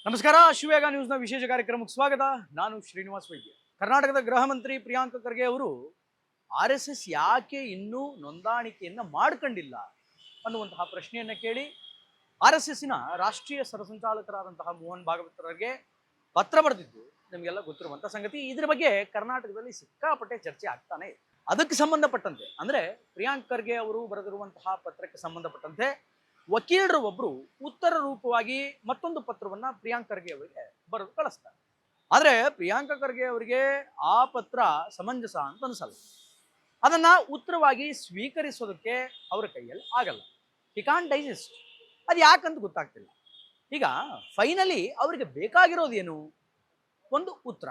ನಮಸ್ಕಾರ. ಶಿವವೇಗ ನ್ಯೂಸ್ನ ವಿಶೇಷ ಕಾರ್ಯಕ್ರಮಕ್ಕೆ ಸ್ವಾಗತ. ನಾನು ಶ್ರೀನಿವಾಸ್ ವೈದ್ಯ. ಕರ್ನಾಟಕದ ಗೃಹ ಮಂತ್ರಿ ಪ್ರಿಯಾಂಕ ಖರ್ಗೆ ಅವರು RSS ಯಾಕೆ ಇನ್ನೂ ನೋಂದಾಣಿಕೆಯನ್ನ ಮಾಡ್ಕೊಂಡಿಲ್ಲ ಅನ್ನುವಂತಹ ಪ್ರಶ್ನೆಯನ್ನ ಕೇಳಿ RSSನ ರಾಷ್ಟ್ರೀಯ ಸರಸಂಚಾಲಕರಾದಂತಹ ಮೋಹನ್ ಭಾಗವತರಿಗೆ ಪತ್ರ ಬರೆದಿದ್ದು ನಿಮಗೆಲ್ಲ ಗೊತ್ತಿರುವಂತಹ ಸಂಗತಿ. ಇದ್ರ ಬಗ್ಗೆ ಕರ್ನಾಟಕದಲ್ಲಿ ಸಿಕ್ಕಾಪಟ್ಟೆ ಚರ್ಚೆ ಆಗ್ತಾನೆ ಇದೆ. ಅದಕ್ಕೆ ಸಂಬಂಧಪಟ್ಟಂತೆ ಅಂದ್ರೆ ಪ್ರಿಯಾಂಕ್ ಖರ್ಗೆ ಅವರು ಬರೆದಿರುವಂತಹ ಪತ್ರಕ್ಕೆ ಸಂಬಂಧಪಟ್ಟಂತೆ ವಕೀಲರು ಒಬ್ರು ಉತ್ತರ ರೂಪವಾಗಿ ಮತ್ತೊಂದು ಪತ್ರವನ್ನ ಪ್ರಿಯಾಂಕ್ ಖರ್ಗೆ ಅವರಿಗೆ ಬರೆದು ಕಳಿಸ್ತಾರೆ. ಆದ್ರೆ ಪ್ರಿಯಾಂಕ ಖರ್ಗೆ ಅವರಿಗೆ ಆ ಪತ್ರ ಸಮಂಜಸ ಅಂತ ಅನ್ಸಲ್ಲ. ಅದನ್ನ ಉತ್ತರವಾಗಿ ಸ್ವೀಕರಿಸೋದಕ್ಕೆ ಅವರ ಕೈಯಲ್ಲಿ ಆಗಲ್ಲ. He can't digest. ಅದು ಯಾಕಂತ ಗೊತ್ತಾಗ್ತಿಲ್ಲ. ಈಗ ಫೈನಲಿ ಅವರಿಗೆ ಬೇಕಾಗಿರೋದೇನು? ಒಂದು ಉತ್ತರ.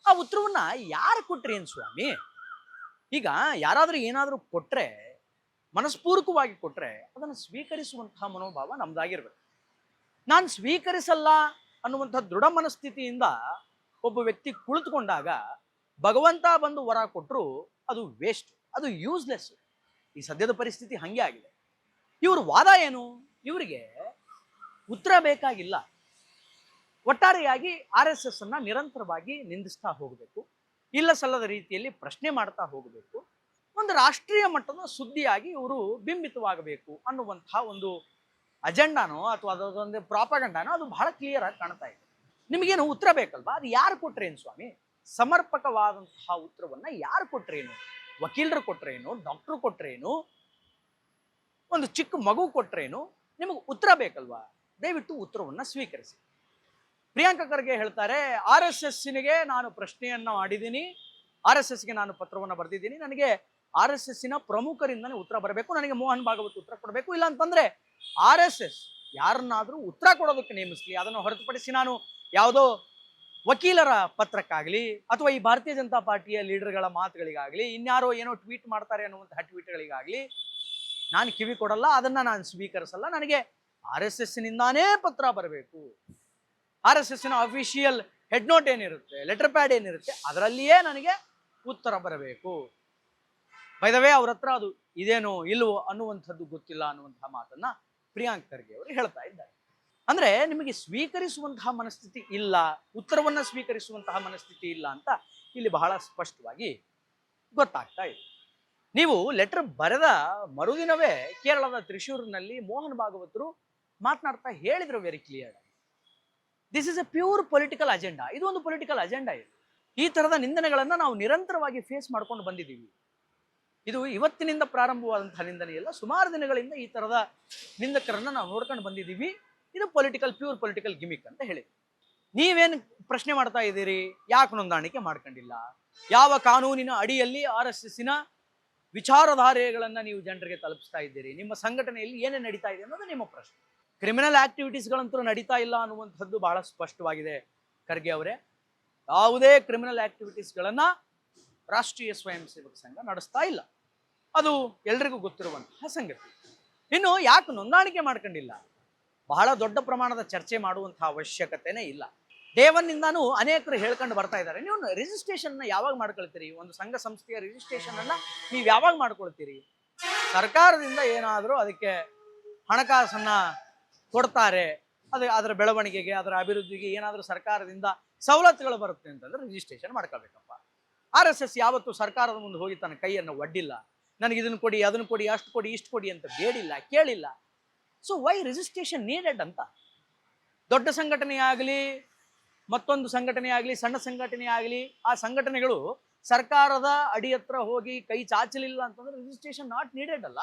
ಆ ಉತ್ತರವನ್ನ ಯಾರು ಕೊಟ್ರಿ ಏನ್ ಸ್ವಾಮಿ? ಈಗ ಯಾರಾದ್ರೂ ಏನಾದ್ರೂ ಕೊಟ್ರೆ, ಮನಸ್ಪೂರ್ವಕವಾಗಿ ಕೊಟ್ರೆ ಅದನ್ನು ಸ್ವೀಕರಿಸುವಂತಹ ಮನೋಭಾವ ನಮ್ದಾಗಿರ್ಬೇಕು. ನಾನು ಸ್ವೀಕರಿಸಲ್ಲ ಅನ್ನುವಂಥ ದೃಢ ಮನಸ್ಥಿತಿಯಿಂದ ಒಬ್ಬ ವ್ಯಕ್ತಿ ಕುಳಿತುಕೊಂಡಾಗ ಭಗವಂತ ಬಂದು ವರ ಕೊಟ್ಟರು ಅದು ವೇಸ್ಟ್, ಅದು ಯೂಸ್ಲೆಸ್. ಈ ಸದ್ಯದ ಪರಿಸ್ಥಿತಿ ಹಂಗೆ ಆಗಿದೆ. ಇವ್ರ ವಾದ ಏನು? ಇವರಿಗೆ ಉತ್ತರ ಬೇಕಾಗಿಲ್ಲ. ಒಟ್ಟಾರೆಯಾಗಿ RSS ಅನ್ನ ನಿರಂತರವಾಗಿ ನಿಂದಿಸ್ತಾ ಹೋಗಬೇಕು, ಇಲ್ಲ ಸಲ್ಲದ ರೀತಿಯಲ್ಲಿ ಪ್ರಶ್ನೆ ಮಾಡ್ತಾ ಹೋಗಬೇಕು, ಒಂದು ರಾಷ್ಟ್ರೀಯ ಮಟ್ಟದ ಸುದ್ದಿಯಾಗಿ ಇವರು ಬಿಂಬಿತವಾಗಬೇಕು ಅನ್ನುವಂತಹ ಒಂದು ಅಜೆಂಡಾನೋ ಅಥವಾ ಅದೊಂದು ಪ್ರಾಪಗಂಡಾನೋ ಅದು ಬಹಳ ಕ್ಲಿಯರ್ ಆಗಿ ಕಾಣ್ತಾ ಇದೆ. ನಿಮಗೇನು ಉತ್ತರ ಬೇಕಲ್ವಾ? ಅದು ಯಾರು ಕೊಟ್ರೇನು ಸ್ವಾಮಿ? ಸಮರ್ಪಕವಾದಂತಹ ಉತ್ತರವನ್ನ ಯಾರು ಕೊಟ್ರೇನು? ವಕೀಲರು ಕೊಟ್ರೇನು? ಡಾಕ್ಟರ್ ಕೊಟ್ರೇನು? ಒಂದು ಚಿಕ್ಕ ಮಗು ಕೊಟ್ರೇನು? ನಿಮಗೆ ಉತ್ತರ ಬೇಕಲ್ವಾ? ದಯವಿಟ್ಟು ಉತ್ತರವನ್ನ ಸ್ವೀಕರಿಸಿ. ಪ್ರಿಯಾಂಕ ಖರ್ಗೆ ಹೇಳ್ತಾರೆ, RSSನಿಗೆ ನಾನು ಪ್ರಶ್ನೆಯನ್ನ ಮಾಡಿದ್ದೀನಿ, RSSಗೆ ನಾನು ಪತ್ರವನ್ನು ಬರೆದಿದ್ದೀನಿ, ನನಗೆ RSSನ ಪ್ರಮುಖರಿಂದನೇ ಉತ್ತರ ಬರಬೇಕು, ನನಗೆ ಮೋಹನ್ ಭಾಗವತ್ ಉತ್ತರ ಕೊಡಬೇಕು. ಇಲ್ಲ ಅಂತಂದ್ರೆ RSS ಯಾರನ್ನಾದ್ರೂ ಉತ್ತರ ಕೊಡೋದಕ್ಕೆ ನೇಮಿಸ್ಲಿ, ಅದನ್ನು ಹೊರತುಪಡಿಸಿ ನಾನು ಯಾವುದೋ ವಕೀಲರ ಪತ್ರಕ್ಕಾಗಲಿ ಅಥವಾ ಈ ಭಾರತೀಯ ಜನತಾ ಪಾರ್ಟಿಯ ಲೀಡರ್ಗಳ ಮಾತುಗಳಿಗಾಗಲಿ, ಇನ್ಯಾರೋ ಏನೋ ಟ್ವೀಟ್ ಮಾಡ್ತಾರೆ ಅನ್ನುವಂತಹ ಟ್ವೀಟ್ಗಳಿಗಾಗಲಿ ನಾನು ಕಿವಿ ಕೊಡಲ್ಲ, ಅದನ್ನ ನಾನು ಸ್ವೀಕರಿಸಲ್ಲ. ನನಗೆ RSSನಿಂದಾನೇ ಪತ್ರ ಬರಬೇಕು. RSSನ ಅಫಿಷಿಯಲ್ ಹೆಡ್ ನೋಟ್ ಏನಿರುತ್ತೆ, ಲೆಟರ್ ಪ್ಯಾಡ್ ಏನಿರುತ್ತೆ, ಅದರಲ್ಲಿಯೇ ನನಗೆ ಉತ್ತರ ಬರಬೇಕು. ಬೈ ದ ವೇ ಅವ್ರ ಹತ್ರ ಅದು ಇದೇನೋ ಇಲ್ವೋ ಅನ್ನುವಂಥದ್ದು ಗೊತ್ತಿಲ್ಲ ಅನ್ನುವಂತಹ ಮಾತನ್ನ ಪ್ರಿಯಾಂಕ್ ಖರ್ಗೆ ಅವರು ಹೇಳ್ತಾ ಇದ್ದಾರೆ. ಅಂದ್ರೆ ನಿಮಗೆ ಸ್ವೀಕರಿಸುವಂತಹ ಮನಸ್ಥಿತಿ ಇಲ್ಲ, ಉತ್ತರವನ್ನ ಸ್ವೀಕರಿಸುವಂತಹ ಮನಸ್ಥಿತಿ ಇಲ್ಲ ಅಂತ ಇಲ್ಲಿ ಬಹಳ ಸ್ಪಷ್ಟವಾಗಿ ಗೊತ್ತಾಗ್ತಾ ಇದೆ. ನೀವು ಲೆಟರ್ ಬರೆದ ಮರುದಿನವೇ ಕೇರಳದ ತ್ರಿಶೂರಿನಲ್ಲಿ ಮೋಹನ್ ಭಾಗವತರು ಮಾತನಾಡ್ತಾ ಹೇಳಿದ್ರು ವೆರಿ ಕ್ಲಿಯರ್ ಆಗಿ, this is A pure political agenda. ಇದು ಒಂದು ಪೊಲಿಟಿಕಲ್ ಅಜೆಂಡಾ. ಇದು ಈ ತರದ ನಿಂದನೆಗಳನ್ನ ನಾವು ನಿರಂತರವಾಗಿ ಫೇಸ್ ಮಾಡ್ಕೊಂಡು ಬಂದಿದ್ದೀವಿ. ಇದು ಇವತ್ತಿನಿಂದ ಪ್ರಾರಂಭವಾದಂತಹ ನಿಂದನೆಯಲ್ಲ, ಸುಮಾರು ದಿನಗಳಿಂದ ಈ ತರದ ನಿಂದಕರನ್ನ ನಾವು ನೋಡ್ಕೊಂಡು ಬಂದಿದ್ದೀವಿ. ಇದು ಪ್ಯೂರ್ ಪೊಲಿಟಿಕಲ್ ಗಿಮಿಕ್ ಅಂತ ಹೇಳಿ ನೀವೇನು ಪ್ರಶ್ನೆ ಮಾಡ್ತಾ ಇದ್ದೀರಿ? ಯಾಕೆ ನೋಂದಾಣಿಕೆ ಮಾಡ್ಕೊಂಡಿಲ್ಲ? ಯಾವ ಕಾನೂನಿನ ಅಡಿಯಲ್ಲಿ RSSನ ವಿಚಾರಧಾರೆಗಳನ್ನ ನೀವು ಜನರಿಗೆ ತಲುಪಿಸ್ತಾ ಇದ್ದೀರಿ? ನಿಮ್ಮ ಸಂಘಟನೆಯಲ್ಲಿ ಏನೇ ನಡೀತಾ ಇದೆ ಅನ್ನೋದು ನಿಮ್ಮ ಪ್ರಶ್ನೆ. ಕ್ರಿಮಿನಲ್ ಆಕ್ಟಿವಿಟೀಸ್ಗಳಂತೂ ನಡೀತಾ ಇಲ್ಲ ಅನ್ನುವಂಥದ್ದು ಬಹಳ ಸ್ಪಷ್ಟವಾಗಿದೆ ಖರ್ಗೆ ಅವರೇ. ಯಾವುದೇ ಕ್ರಿಮಿನಲ್ ಆಕ್ಟಿವಿಟೀಸ್ಗಳನ್ನ ರಾಷ್ಟ್ರೀಯ ಸ್ವಯಂ ಸೇವಕ ಸಂಘ ನಡೆಸ್ತಾ ಇಲ್ಲ, ಅದು ಎಲ್ರಿಗೂ ಗೊತ್ತಿರುವಂತಹ ಸಂಗತಿ. ಇನ್ನು ಯಾಕೆ ನೋಂದಾಣಿಕೆ ಮಾಡ್ಕೊಂಡಿಲ್ಲ? ಬಹಳ ದೊಡ್ಡ ಪ್ರಮಾಣದ ಚರ್ಚೆ ಮಾಡುವಂತಹ ಅವಶ್ಯಕತೆನೇ ಇಲ್ಲ. ದೇವನ್ನಿಂದಾನು ಅನೇಕರು ಹೇಳ್ಕೊಂಡು ಬರ್ತಾ ಇದ್ದಾರೆ, ನೀವು ರಿಜಿಸ್ಟ್ರೇಷನ್ ಯಾವಾಗ ಮಾಡ್ಕೊಳ್ತೀರಿ? ಒಂದು ಸಂಘ ಸಂಸ್ಥೆಯ ರಿಜಿಸ್ಟ್ರೇಷನ್ ಅನ್ನ ನೀವು ಯಾವಾಗ ಮಾಡ್ಕೊಳ್ತೀರಿ? ಸರ್ಕಾರದಿಂದ ಏನಾದರೂ ಅದಕ್ಕೆ ಹಣಕಾಸನ್ನ ಕೊಡ್ತಾರೆ, ಅದರ ಬೆಳವಣಿಗೆಗೆ, ಅದರ ಅಭಿವೃದ್ಧಿಗೆ ಏನಾದರೂ ಸರ್ಕಾರದಿಂದ ಸವಲತ್ತುಗಳು ಬರುತ್ತೆ ಅಂತಂದ್ರೆ ರಿಜಿಸ್ಟ್ರೇಷನ್ ಮಾಡ್ಕೋಬೇಕಪ್ಪ. RSS ಯಾವತ್ತು ಸರ್ಕಾರದ ಮುಂದೆ ಹೋಗಿ ತನ್ನ ಕೈಯನ್ನು ಒಡ್ಡಿಲ್ಲ, ನನಗೆ ಇದನ್ನು ಕೊಡಿ, ಅದನ್ನು ಕೊಡಿ, ಅಷ್ಟು ಕೊಡಿ, ಇಷ್ಟು ಕೊಡಿ ಅಂತ ಬೇಡಿಲ್ಲ, ಕೇಳಿಲ್ಲ. ಸೊ ವೈ ರಿಜಿಸ್ಟ್ರೇಷನ್ ನೀಡೆಡ್ ಅಂತ? ದೊಡ್ಡ ಸಂಘಟನೆ ಆಗಲಿ, ಮತ್ತೊಂದು ಸಂಘಟನೆ ಆಗಲಿ, ಸಣ್ಣ ಸಂಘಟನೆ ಆಗಲಿ, ಆ ಸಂಘಟನೆಗಳು ಸರ್ಕಾರದ ಅಡಿ ಹತ್ರ ಹೋಗಿ ಕೈ ಚಾಚಲಿಲ್ಲ ಅಂತಂದ್ರೆ ರಿಜಿಸ್ಟ್ರೇಷನ್ ನಾಟ್ ನೀಡೆಡ್ ಅಲ್ಲ.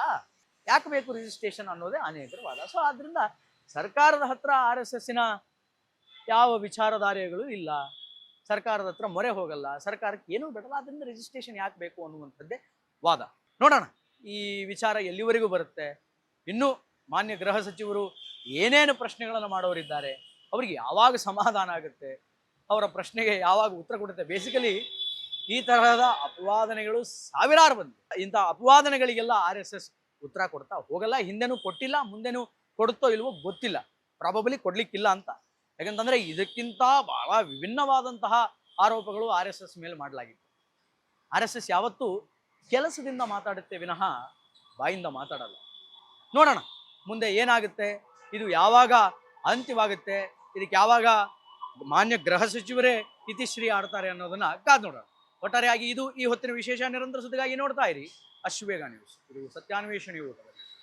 ಯಾಕೆ ಬೇಕು ರಿಜಿಸ್ಟ್ರೇಷನ್ ಅನ್ನೋದೇ ಅನೇಕರ ವಾದ. ಸೊ ಆದ್ರಿಂದ ಸರ್ಕಾರದ ಹತ್ರ RSSನ ಯಾವ ವಿಚಾರಧಾರೆಗಳು ಇಲ್ಲ, ಸರ್ಕಾರದ ಹತ್ರ ಮೊರೆ ಹೋಗಲ್ಲ, ಸರ್ಕಾರಕ್ಕೆ ಏನೂ ಬೇಡಲ್ಲ, ಅದರಿಂದ ರಿಜಿಸ್ಟ್ರೇಷನ್ ಯಾಕೆ ಬೇಕು ಅನ್ನುವಂಥದ್ದೇ ವಾದ. ನೋಡೋಣ ಈ ವಿಚಾರ ಎಲ್ಲಿವರೆಗೂ ಬರುತ್ತೆ. ಇನ್ನು ಮಾನ್ಯ ಗೃಹ ಸಚಿವರು ಏನೇನು ಪ್ರಶ್ನೆಗಳನ್ನು ಮಾಡೋರಿದ್ದಾರೆ, ಅವರಿಗೆ ಯಾವಾಗ ಸಮಾಧಾನ ಆಗುತ್ತೆ, ಅವರ ಪ್ರಶ್ನೆಗೆ ಯಾವಾಗ ಉತ್ತರ ಕೊಡುತ್ತೆ. ಬೇಸಿಕಲಿ ಈ ತರಹದ ಅಪವಾದನೆಗಳು ಸಾವಿರಾರು ಬಂದಿದೆ. ಇಂಥ ಅಪವಾದನೆಗಳಿಗೆಲ್ಲ RSS ಉತ್ತರ ಕೊಡ್ತಾ ಹೋಗಲ್ಲ. ಹಿಂದೆನೂ ಕೊಟ್ಟಿಲ್ಲ, ಮುಂದೆನೂ ಕೊಡುತ್ತೋ ಇಲ್ವೋ ಗೊತ್ತಿಲ್ಲ, ಪ್ರಾಬಬಲಿ ಕೊಡ್ಲಿಕ್ಕಿಲ್ಲ ಅಂತ. ಯಾಕಂತಂದ್ರೆ ಇದಕ್ಕಿಂತ ಬಹಳ ವಿಭಿನ್ನವಾದಂತಹ ಆರೋಪಗಳು RSS ಮೇಲೆ ಮಾಡಲಾಗಿತ್ತು. RSS ಯಾವತ್ತೂ ಕೆಲಸದಿಂದ ಮಾತಾಡುತ್ತೆ ವಿನಃ ಬಾಯಿಂದ ಮಾತಾಡಲ್ಲ. ನೋಡೋಣ ಮುಂದೆ ಏನಾಗುತ್ತೆ, ಇದು ಯಾವಾಗ ಅಂತ್ಯವಾಗುತ್ತೆ, ಇದಕ್ಕೆ ಯಾವಾಗ ಮಾನ್ಯ ಗೃಹ ಸಚಿವರೇ ಇತಿಶ್ರೀ ಆಡ್ತಾರೆ ಅನ್ನೋದನ್ನ ಕಾದ್ ನೋಡೋಣ. ಒಟ್ಟಾರೆಯಾಗಿ ಇದು ಈ ಹೊತ್ತಿನ ವಿಶೇಷ. ನಿರಂತರ ಸುದ್ದಿಗಾಗಿ ನೋಡ್ತಾ ಇರಿ ಅಶ್ವೇಗ ನ್ಯೂಸ್. ಇದು ಸತ್ಯಾನ್ವೇಷಣೆ ಊಟದಲ್ಲಿ.